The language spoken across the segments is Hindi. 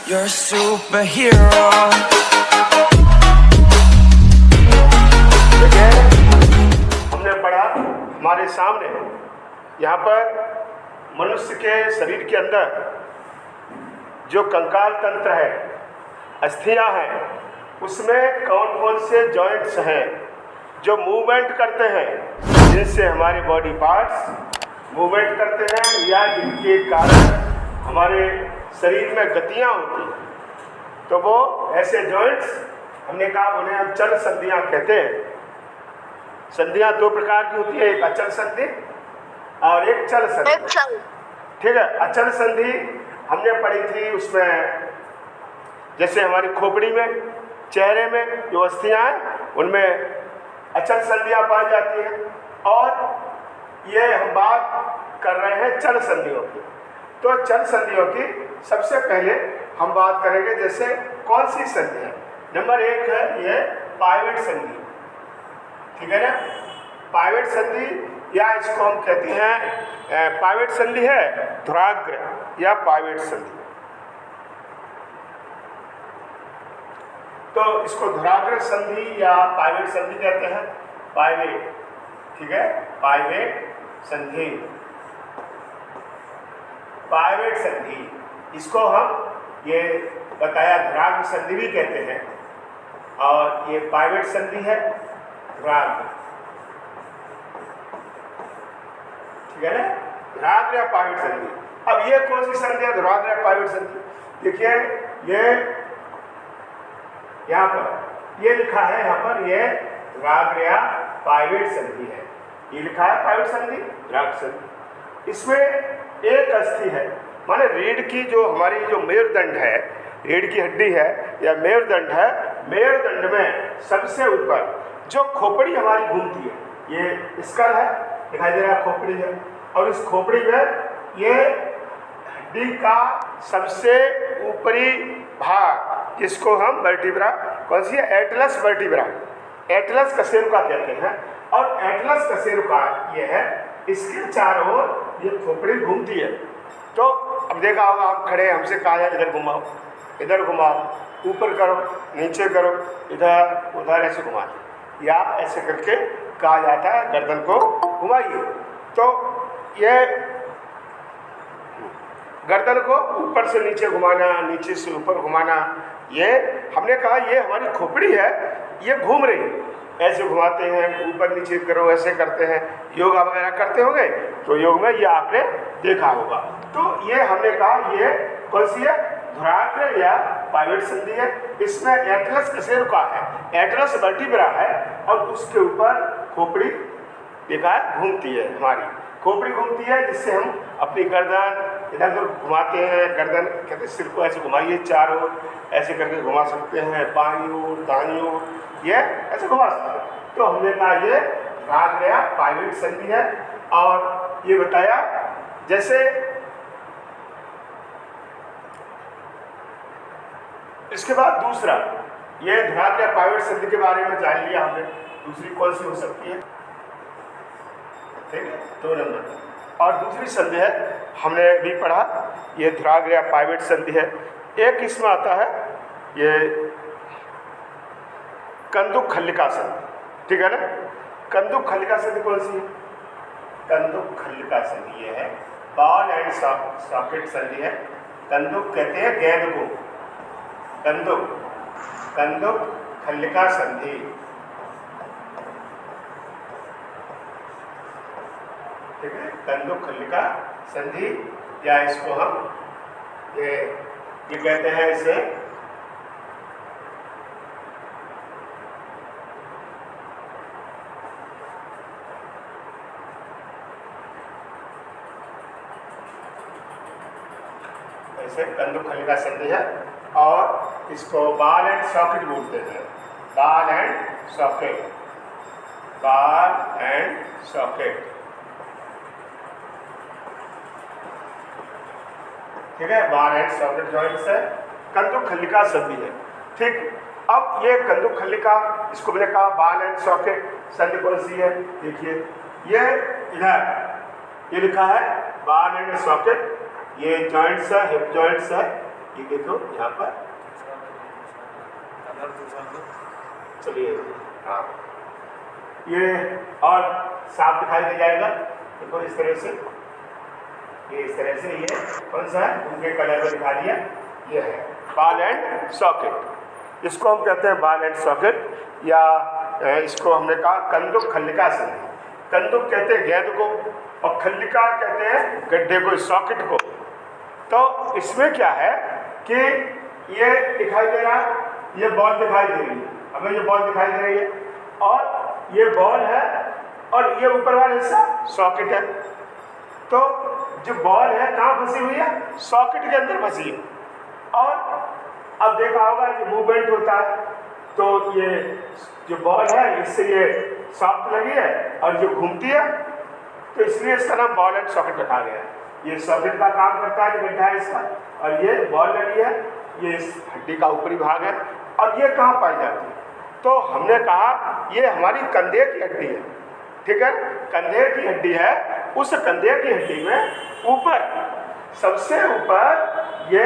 You're a superhero. देखिए, हमने पढ़ा हमारे सामने यहाँ पर मनुष्य के शरीर के अंदर जो कंकाल तंत्र है, अस्थियां हैं, उसमें कौन कौन से जॉइंट्स हैं जो मूवमेंट करते हैं, जिनसे हमारे बॉडी पार्ट्स मूवमेंट करते हैं या जिनके कारण हमारे शरीर में गतियाँ होती हैं। तो वो ऐसे जॉइंट्स हमने कहा उन्हें हम चल संधियाँ कहते हैं। संधियाँ दो प्रकार की होती है, एक अचल संधि और एक चल संधि। ठीक है, अचल संधि हमने पढ़ी थी, उसमें जैसे हमारी खोपड़ी में, चेहरे में जो अस्थियाँ हैं उनमें अचल संधियाँ पाई जाती हैं। और ये हम बात कर रहे हैं चल संधियों की। तो चल संधियों की सबसे पहले हम बात करेंगे, जैसे कौन सी संधि है। नंबर एक है ये पाइवेट संधि, ठीक है ना। पाइवेट संधि या इसको हम कहते हैं पाइवेट संधि है धुराग्र या पाइवेट संधि। तो इसको धुराग्र संधि या पाइवेट संधि कहते हैं। पाइवेट, ठीक है, पाइवेट संधि, पाइवेट संधि, इसको हम ये बताया धुराग्र संधि भी कहते हैं। और ये पाइवेट संधि है धुराग्र, ठीक है ना, धुराग्र या पाइवेट संधि। अब ये कौन सी संधि है, धुराग्र या पाइवेट संधि? देखिए ये यहाँ पर ये लिखा है, यहाँ पर ये धुराग्र या पाइवेट संधि है। ये लिखा है पाइवेट संधि, धुराग्र संधि। इसमें एक अस्थि है, माने रीढ़ की जो हमारी जो मेरुदंड है, रीढ़ की हड्डी है या मेरुदंड है, मेरुदंड में सबसे ऊपर जो खोपड़ी हमारी घूमती है, ये स्कल है, दिखाई दे रहा है, खोपड़ी है। और इस खोपड़ी में ये हड्डी का सबसे ऊपरी भाग, जिसको हम वर्टिब्रा, कौन सी है, एटलस वर्टिब्रा, एटलस कशेरुका कहते हैं। और एटलस कशेरुका ये है, इसके चारों ओर ये खोपड़ी घूमती है। तो अब देखा होगा, आप खड़े हमसे कहा जाए इधर घुमाओ, इधर घुमाओ, ऊपर करो, नीचे करो, इधर उधर ऐसे घुमा, या ऐसे करके कहा जाता है गर्दन को घुमाइए। तो ये गर्दन को ऊपर से नीचे घुमाना, नीचे से ऊपर घुमाना, ये हमने कहा ये हमारी खोपड़ी है, ये घूम रही, ऐसे घुमाते हैं, ऊपर नीचे करो, ऐसे करते हैं, योगा वगैरह करते होंगे तो योग में ये आपने देखा होगा। तो ये हमने कहा ये कौन सी है, धुराग्र या पाइवेट संधि है। इसमें एटलस कशेरुका है, एटलस वर्टिब्रा है, और उसके ऊपर खोपड़ी देखा है घूमती है, हमारी खोपड़ी घूमती है, जिससे हम अपनी गर्दन इधर उधर घुमाते हैं। गर्दन कहते हैं सिर को ऐसे घुमाइए, चारों ऐसे करके घुमा सकते हैं, बाईं ओर दाईं ओर, ये ऐसे घुमा सकते हैं। तो हमने कहा ये धुराग्र या पाइवेट संधि है। और ये बताया, जैसे इसके बाद दूसरा, ये धुराग्र या पाइवेट संधि के बारे में जान लिया हमने। दूसरी कौन सी हो सकती है, ठीक है, 2 नंबर। और दूसरी संधि है, हमने भी पढ़ा, ये धुराग्र या पाइवेट संधि है। एक इसमें आता है ये कंदुक खल्लिका संधि, ठीक है ना। कंदुक खल्लिका संधि कौन सी है, कंदुक खल्लिका संधि ये है, बॉल एंड सॉकेट संधि है। कंदुक कहते हैं गेंद को, कंदुक, कंदुक खल्लिका संधि, ठीक है, कंदुक खल्लिका संधि, या इसको हम ये कहते हैं, इसे ऐसे कंदुक खल्लिका संधि है। और इसको बॉल एंड सॉकेट बोलते हैं, ball and socket, ball and socket, ठीक है, बॉल एंड सॉकेट जॉइंट्स है, कंदुक खल्लिका संधि है। ठीक, अब ये कंदुक खल्लिका, इसको मैंने कहा बॉल एंड सॉकेट संधि कौन सी है, देखिए ये इधर ये लिखा है बॉल एंड सॉकेट, ये जॉइंट्स है, हिप जॉइंट्स है, ये देखो यहाँ पर, चलिए हाँ, ये और साफ दिखाई दे जाएगा। देखो इस तरह से, ये इस तरह से, ये कौन सा है, उनके कलर में दिखा दिया, ये है बॉल एंड सॉकेट। इसको हम कहते हैं बॉल एंड सॉकेट, या इसको हमने कहा कंदुक खल्लिका संधि। कंदुक कहते हैं गेंद को, और खल्लिका कहते हैं गड्ढे को, सॉकेट को। तो इसमें क्या है कि ये दिखाई दे रहा है, ये बॉल दिखाई दे रही है, हमें ये बॉल दिखाई दे रही है, और ये बॉल है, और ये ऊपर वाला हिस्सा सॉकेट है। तो जो बॉल है कहाँ फंसी हुई है, सॉकेट के अंदर फंसी है। और अब देखा होगा कि मूवमेंट होता है, तो ये जो बॉल है इससे ये सॉफ्ट लगी है और जो घूमती है, तो इसलिए इसका नाम बॉल एंड सॉकेट रखा गया है। ये सॉकेट का काम करता है, जो गड्ढा है इसका, और ये बॉल लगी है, ये इस हड्डी का ऊपरी भाग है। और ये कहाँ पाई जाती है, तो हमने कहा ये हमारी कंधे की हड्डी है, ठीक है, कंधे की हड्डी है। उस कंधे की हड्डी में ऊपर, सबसे ऊपर, ये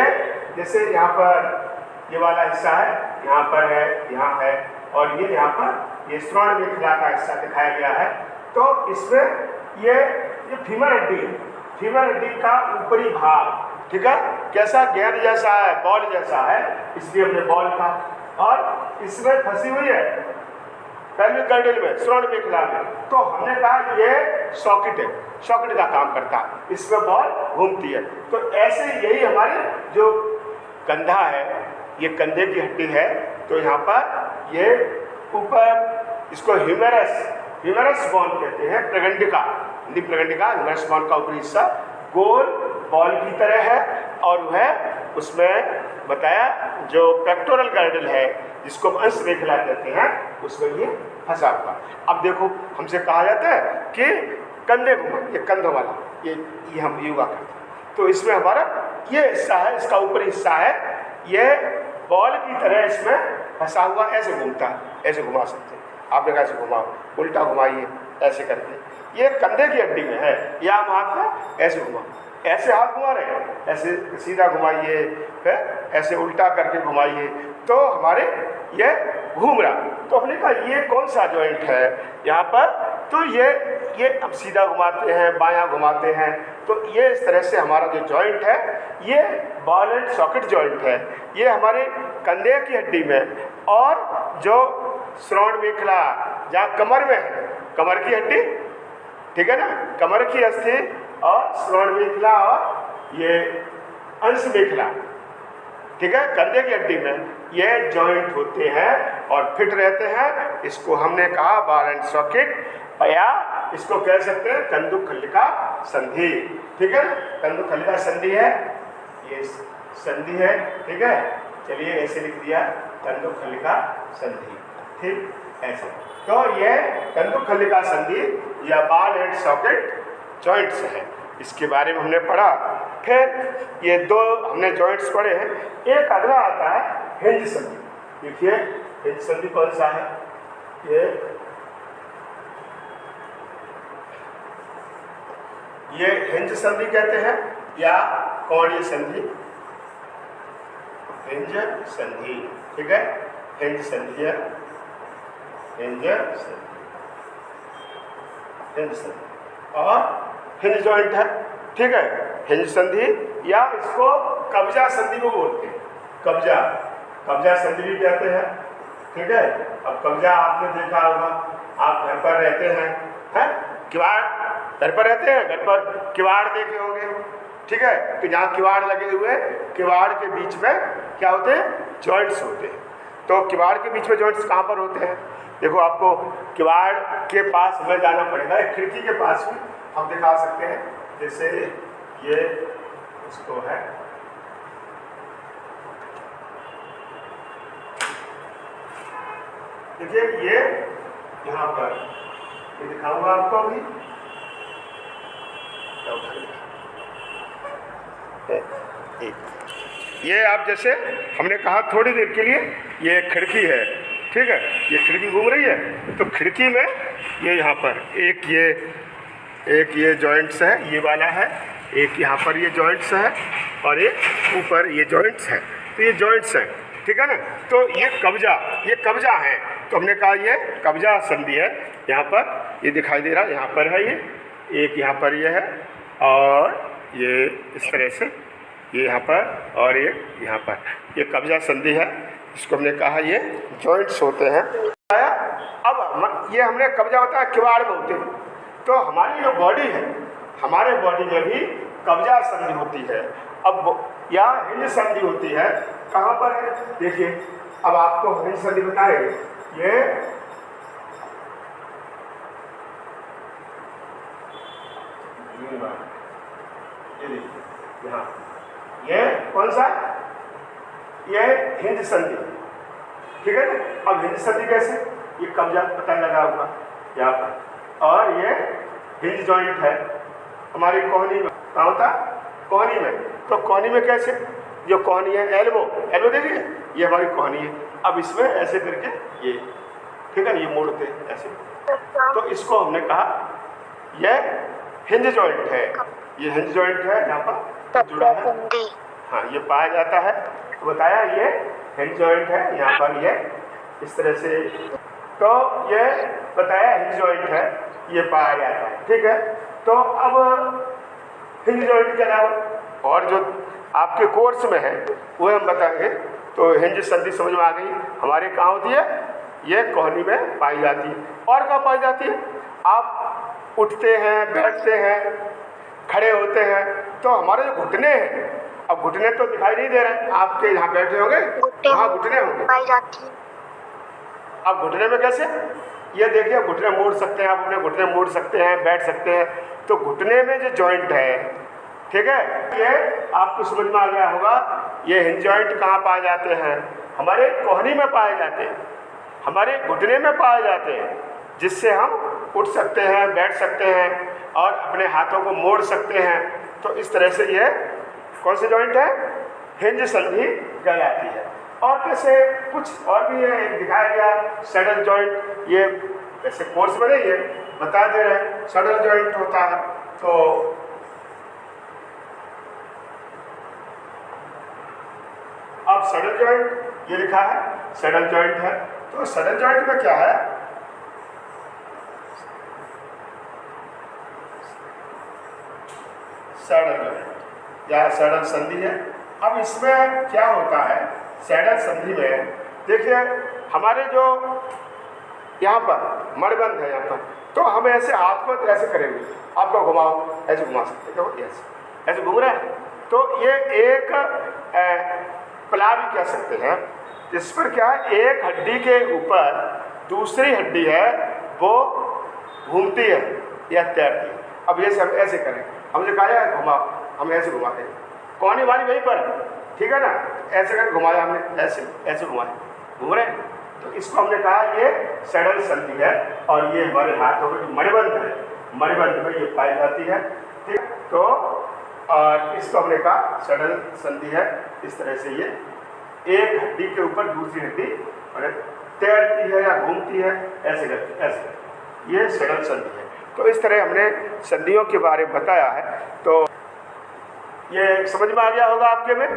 जैसे यहाँ पर ये वाला हिस्सा है, यहाँ पर है, यहाँ है, और ये यहाँ पर ये श्रोण मेखला का हिस्सा दिखाया गया है। तो इसमें ये फीमर हड्डी है, फीमर हड्डी का ऊपरी भाग, ठीक है, कैसा गेंद जैसा है, बॉल जैसा है, इसलिए हमने बॉल कहा। और इसमें फंसी हुई है पेल्विक गर्डल में, श्रोण मेखला में, तो हमने कहा ये सॉकेट है, सॉकेट का काम करता है, इसमें बॉल घूमती है। तो ऐसे यही हमारे जो कंधा है, ये कंधे की हड्डी है, तो यहाँ पर ये ऊपर इसको ह्यूमेरस बोन कहते हैं, प्रगंडिका, हिंदी प्रगंडिका, ह्यूमेरस बोन का ऊपरी हिस्सा गोल बॉल की तरह है, और वह उसमें बताया जो पेक्टोरल गर्डल है, जिसको अंश मेखला कहते हैं, उसमें ये फंसा हुआ। अब देखो हमसे कहा जाता है कि कंधे घुमा, ये कंधों वाला, ये हम योगा करते हैं, तो इसमें हमारा ये हिस्सा है, इसका ऊपरी हिस्सा है, ये बॉल की तरह इसमें फंसा हुआ, ऐसे घूमता है, ऐसे घुमा सकते हैं। आप ऐसे घुमाओ, उल्टा घुमाइए, ऐसे करके, ये कंधे की हड्डी में है, या हम हाथ में ऐसे घुमाओ, ऐसे हाथ घुमा रहे हैं, ऐसे सीधा घुमाइए, फिर ऐसे उल्टा करके घुमाइए, तो हमारे ये घूम रहा। तो हमने कहा ये कौन सा जॉइंट है यहाँ पर, तो ये अब सीधा घुमाते हैं, बायां घुमाते हैं, तो ये इस तरह से हमारा जो जॉइंट है, ये बॉल एंड सॉकेट जॉइंट है। ये हमारे कंधे की हड्डी में, और जो श्रोण मेखला जहाँ कमर में है, कमर की हड्डी, ठीक है ना, कमर की अस्थि और श्रोण मेखला और ये अंश मेखला, ठीक है, कंधे की हड्डी में ये जॉइंट होते हैं और फिट रहते हैं। इसको हमने कहा बॉल एंड सॉकेट, या इसको कह सकते हैं कंदुक खल्लिका संधि, ठीक है, कंदुक खल्लिका संधि है, ये संधि है, ठीक है। चलिए ऐसे लिख दिया, कंदुक खल्लिका संधि, ठीक, ऐसे। तो ये कंदुक खल्लिका संधि या बॉल एंड सॉकेट जॉइंट्स हैं, इसके बारे में हमने पढ़ा। फिर ये दो हमने जॉइंट्स पढ़े हैं, एक अगला आता है हिंज संधि। देखिए हिंज संधि कौन सा है, ये हिंज संधि कहते हैं, या कौड़ीय संधि, हिंज संधि, ठीक है, हिंज संधि है, हिंज संधि, हिंज संधि, और हिंज जॉइंट है, ठीक है, हिंज संधि, या इसको कब्जा संधि को बोलते हैं, कब्जा संधि भी कहते हैं, ठीक है। अब कब्जा आपने देखा होगा, आप घर पर रहते हैं, किवाड़, घर पर रहते हैं, घर पर किवाड़ देखे होंगे, ठीक है, कि जहाँ किवाड़ लगे हुए, किवाड़ के बीच में क्या होते हैं, जॉइंट्स होते हैं। तो किवाड़ के बीच में जॉइंट्स कहाँ पर होते हैं, देखो आपको किवाड़ के पास हमें जाना पड़ेगा, एक खिड़की के पास भी हम दिखा सकते हैं, जैसे ये इसको है, देखिए ये यहाँ पर, ये दिखाऊंगा आपको अभी, ये आप जैसे हमने कहा थोड़ी देर के लिए ये खिड़की है, ठीक है, ये खिड़की घूम रही है, तो खिड़की में ये यहाँ पर एक ये जॉइंट्स है, ये वाला है, एक यहाँ पर ये जॉइंट्स है और एक ऊपर ये जॉइंट्स है, तो ये जॉइंट्स हैं, ठीक है ना। तो ये कब्जा है, तो हमने कहा ये कब्जा संधि है। यहाँ पर ये दिखाई दे रहा है, यहाँ पर है ये, एक यहाँ पर ये है और ये इस तरह से ये यहाँ पर और ये यहाँ पर, ये कब्जा संधि है। इसको हमने कहा ये जॉइंट्स होते हैं। अब ये हमने कब्जा बताया किवाड़ में होते हैं, तो हमारी जो बॉडी है, हमारे बॉडी में भी कब्जा संधि होती है। अब या हिंज संधि होती है, कहाँ पर है देखिए, अब आपको हिंज संधि बताएंगे। ये यहाँ ये कौन सा, ये हिंज संधि, ठीक है ना। अब हिंज संधि कैसे, ये कब्जा पता लगा हुआ यहाँ पर, और ये हिंज जॉइंट है हमारी कोहनी में। कहाँ होता, कोहनी में। तो कोहनी में कैसे, जो कोहनी है एल्बो देखिए, ये हमारी कोहनी है। अब इसमें ऐसे करके ये, ठीक है ना, ये मोड़ते ऐसे, तो इसको हमने कहा यह हिंज जॉइंट है। ये हिंज जॉइंट है, यहाँ पर जुड़ा है, हाँ ये पाया जाता है। तो बताया ये हिंज जॉइंट है, यहाँ पर ये इस तरह से, तो ये बताया हिंज जॉइंट है, ये पाया जाता है, ठीक है। तो अब हिंज जॉइंट के अलावा और जो आपके कोर्स में है वो हम बताएंगे। तो हिंज संधि समझ में आ गई, हमारे कहाँ होती है, ये कोहनी में पाई जाती है। और कहाँ पाई जाती है, आप उठते हैं, बैठते हैं, खड़े होते हैं, तो हमारे जो घुटने हैं, अब घुटने तो दिखाई नहीं दे रहे हैं, आपके यहाँ बैठे होंगे वहाँ घुटने होंगे पाई जाती है। अब घुटने में कैसे, ये देखिए घुटने मोड़ सकते हैं, आप अपने घुटने मोड़ सकते हैं, बैठ सकते हैं। तो घुटने में जो जॉइंट है, ठीक है, ये आपको समझ में आ गया होगा। ये हिंज जॉइंट कहाँ पाए जाते हैं, हमारे कोहनी में पाए जाते हैं, हमारे घुटने में पाए जाते हैं, जिससे हम उठ सकते हैं, बैठ सकते हैं और अपने हाथों को मोड़ सकते हैं। तो इस तरह से ये कौन सी जॉइंट है, हिंज संधि कहलाती है। और कैसे कुछ और भी है, दिखाया गया सैडल जॉइंट, ये ऐसे कोर्स में नहीं है, बता दे रहे हैं सैडल जॉइंट होता है। तो अब सैडल जॉइंट ये लिखा है, सैडल जॉइंट है। तो सैडल जॉइंट में क्या है, सैडल जॉइंट या सैडल संधि है। अब इसमें क्या होता है, सैडल संधि में देखिए हमारे जो यहाँ पर मणिबंध है, यहाँ पर तो हम ऐसे हाथ को ऐसे करेंगे, आपको घुमाओ, ऐसे घुमा सकते हैं, तो ऐसे घूम रहे हैं। तो ये एक पला भी कह सकते हैं, जिस पर क्या है, एक हड्डी के ऊपर दूसरी हड्डी है वो घूमती है या तैरती है। अब ये हम ऐसे करें, हमने कहा है घुमाओ, हम ऐसे घुमाते हैं, कौन वाली वहीं पर, ठीक है ना, ऐसे करके घुमाया हमने, ऐसे घुमाए, घूम रहे हैं। तो इसको हमने कहा ये सैडल संधि है। और ये हमारे हाथों में मणिबंध है, मणिबंध में ये पाई जाती है, ठीक। तो और इसको हमने कहा सैडल संधि है। इस तरह से ये एक हड्डी के ऊपर दूसरी हड्डी तैरती है या घूमती है, ऐसे करती, ऐसे, ये सैडल संधि है। तो इस तरह हमने संधियों के बारे में बताया है। तो ये समझ में आ गया होगा आपके में।